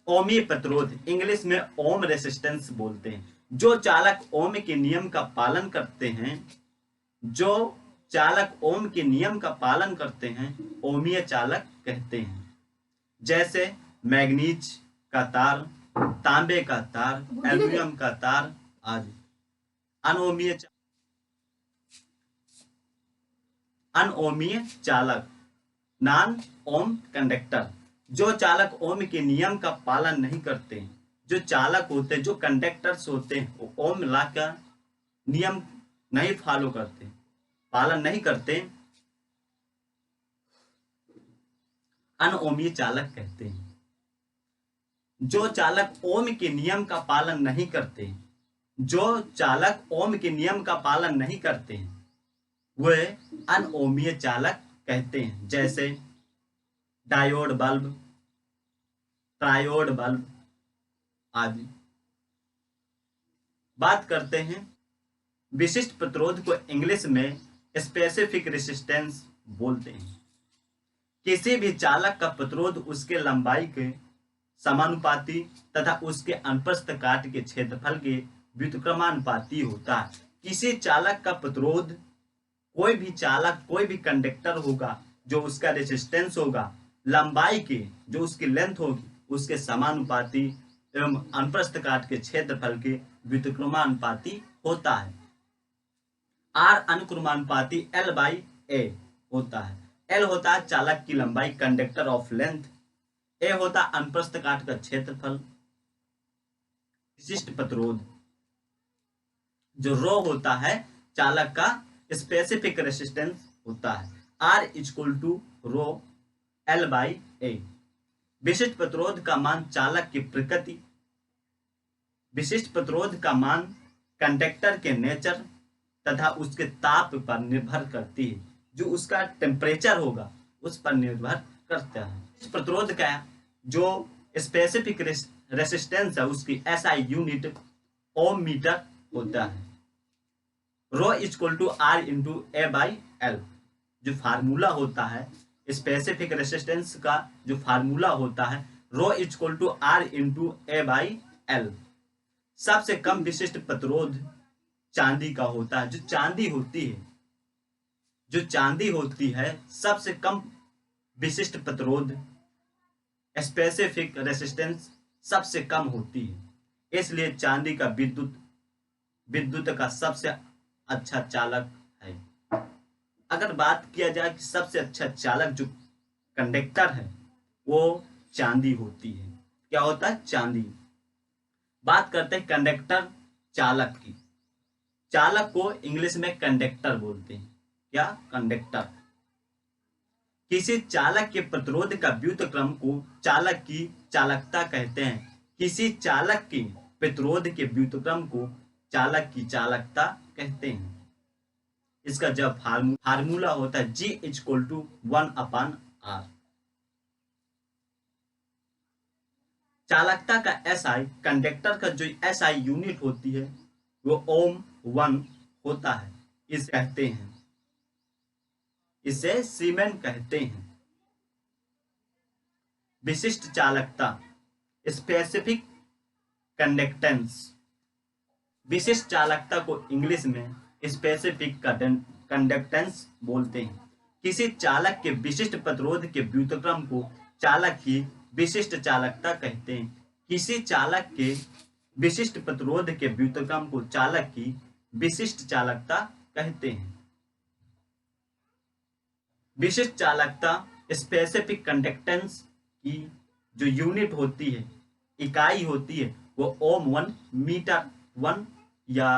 ओमीय प्रतिरोध, इंग्लिश में ओम रेसिस्टेंस बोलते हैं। जो चालक ओम के नियम का पालन करते हैं, जो चालक ओम के नियम का पालन करते हैं, ओमीय चालक कहते हैं। जैसे मैग्नीज का तार, तांबे का तार, एल्युमिनियम का तार आदि। अनओमीय चालक, नॉन ओम कंडक्टर, जो चालक ओम के नियम का पालन नहीं करते। जो चालक होते, जो कंडक्टर्स होते हैं, वो ओम लॉ का नियम नहीं फॉलो करते, पालन नहीं करते, अनओमीय चालक कहते हैं। जो चालक ओम के नियम का पालन नहीं करते, जो चालक ओम के नियम का पालन नहीं करते हैं, वे अनओमीय चालक कहते हैं। जैसे डायोड बल्ब, ट्रायोड बल्ब आदि। बात करते हैं विशिष्ट प्रतिरोध को इंग्लिश में स्पेसिफिक रेसिस्टेंस बोलते हैं। किसी भी चालक का प्रतिरोध उसके लंबाई के समानुपाती तथा उसके अनुप्रस्थ काट के क्षेत्रफल के व्युत्क्रमानुपाती होता है। किसी चालक का प्रतिरोध, कोई भी चालक, कोई भी कंडक्टर होगा, जो उसका रेसिस्टेंस होगा लंबाई के, जो उसकी लेंथ होगी, उसके समानुपाती एवं अनुप्रस्थ काट के क्षेत्रफल के व्युत्क्रमानुपाती होता है। आर अनुक्रमानुपाती L/A होता है। L होता है चालक की लंबाई, कंडक्टर ऑफ लेंथ। A होता है अनुप्रस्थ काट का क्षेत्रफल। विशिष्ट प्रतिरोध, जो रो होता है चालक का स्पेसिफिक रेसिस्टेंस होता है। R = रो L/A। विशिष्ट प्रतिरोध का मान चालक की प्रकृति, विशिष्ट प्रतिरोध का मान कंडक्टर के नेचर तथा उसके ताप पर निर्भर करती है। जो उसका टेम्परेचर होगा उस पर निर्भर करता है। इस प्रतिरोध का जो स्पेसिफिक रेसिस्टेंस है, उसकी SI यूनिट ओम मीटर होता है। रो = R × A/L। जो फार्मूला होता है स्पेसिफिक रेसिस्टेंस का, जो फार्मूला होता है रो = R × A/L। सबसे कम विशिष्ट प्रतिरोध चांदी का होता है। जो चांदी होती है, जो चांदी होती है, सबसे कम विशिष्ट प्रतिरोध, स्पेसिफिक रेसिस्टेंस सबसे कम होती है। इसलिए चांदी का विद्युत का सबसे अच्छा चालक है। अगर बात किया जाए कि सबसे अच्छा चालक जो कंडक्टर है, वो चांदी होती है। क्या होता है? चांदी। बात करते हैं कंडक्टर चालक की। चालक को इंग्लिश में कंडक्टर बोलते हैं। क्या? कंडक्टर। किसी चालक के प्रतिरोध का व्युत्क्रम को चालक की चालकता कहते हैं। किसी चालक के प्रतिरोध के व्युत्क्रम को चालक की चालकता कहते हैं। इसका जब फार्मूला होता है G = 1/R। चालकता का SI, कंडक्टर का जो SI यूनिट होती है वो ओम 1 होता है। इसे कहते हैं, इसे सीमेन कहते हैं। विशिष्ट चालकता, स्पेसिफिक कंडक्टेंस। विशिष्ट चालकता को इंग्लिश में स्पेसिफिक कंडक्टेंस बोलते हैं। किसी चालक के विशिष्ट प्रतिरोध के व्युत्क्रम को चालक की विशिष्ट चालकता कहते हैं। किसी चालक के विशिष्ट प्रतिरोध के व्युत्क्रम को चालक की विशिष्ट चालकता कहते हैं। विशिष्ट चालकता, स्पेसिफिक कंडक्टेंस की जो यूनिट होती है, इकाई होती है, वो ओम 1, मीटर 1 या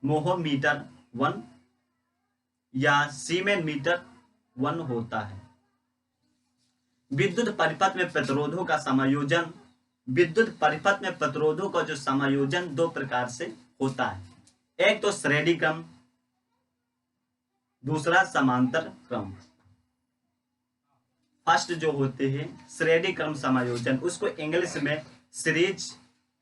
मोहोमीटर 1 या सीमेन मीटर 1 होता है। विद्युत परिपथ में प्रतिरोधों का समायोजन। विद्युत परिपथ में प्रतिरोधों का जो समायोजन दो प्रकार से होता है। एक तो श्रेणी क्रम, दूसरा समांतर क्रम। फर्स्ट जो होते हैं श्रेणी क्रम समायोजन, उसको इंग्लिश में सीरीज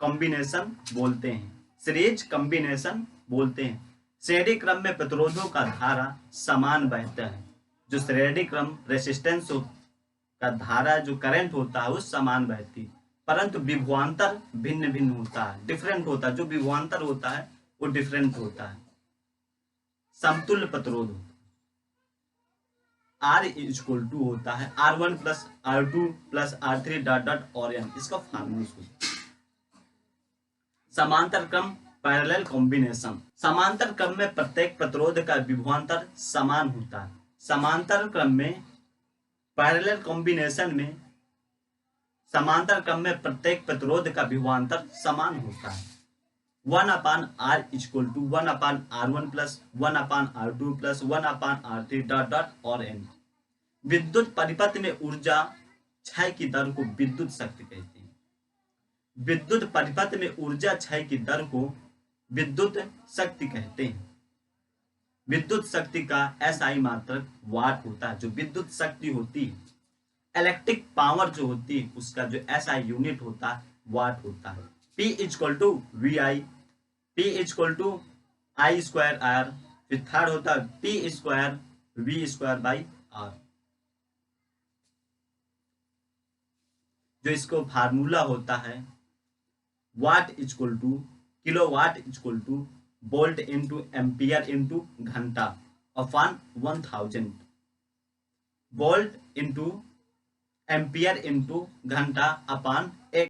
कॉम्बिनेशन बोलते हैं। सीरीज कॉम्बिनेशन बोलते हैं। श्रेणी क्रम में प्रतिरोधों का धारा समान बहता है। जो श्रेणी क्रम रेसिस्टेंस का धारा, जो करंट होता है, वो समान बहती है। परंतु विभवांतर भिन्न भिन्न होता है, डिफरेंट होता है। जो विभवांतर होता है वो डिफरेंट होता है। समतुल्य प्रतिरोध R इक्वल टू होता है R1 plus R2 plus R3 dot dot और n, इसका फार्मूला। समांतर क्रम पैरेलल कॉम्बिनेशन, समांतर क्रम में प्रत्येक प्रतिरोध का विभवांतर समान होता है। समांतर क्रम में पैरेलल कॉम्बिनेशन में समांतर क्रम में प्रत्येक प्रतिरोध का विभवांतर समान होता है। 1/R equal to 1/R1 plus 1/R2 plus 1/R3 dot dot और n। विद्युत परिपथ में ऊर्जा क्षय की दर को विद्युत शक्ति कहते हैं। विद्युत परिपथ में ऊर्जा क्षय की दर को विद्युत शक्ति कहते हैं। विद्युत शक्ति का SI मात्रक वाट होता है। जो विद्युत शक्ति होती है, इलेक्ट्रिक पावर जो होती है, उसका जो SI यूनिट होता है वाट होता है। P equal to VI, P equal to I square R, फिर थर्ड होता है P square V square by R। जो इसको फार्मूला होता है watt equal to kilowatt equal to volt into ampere into घंटा upon 1000, volt into ampere into घंटा upon 1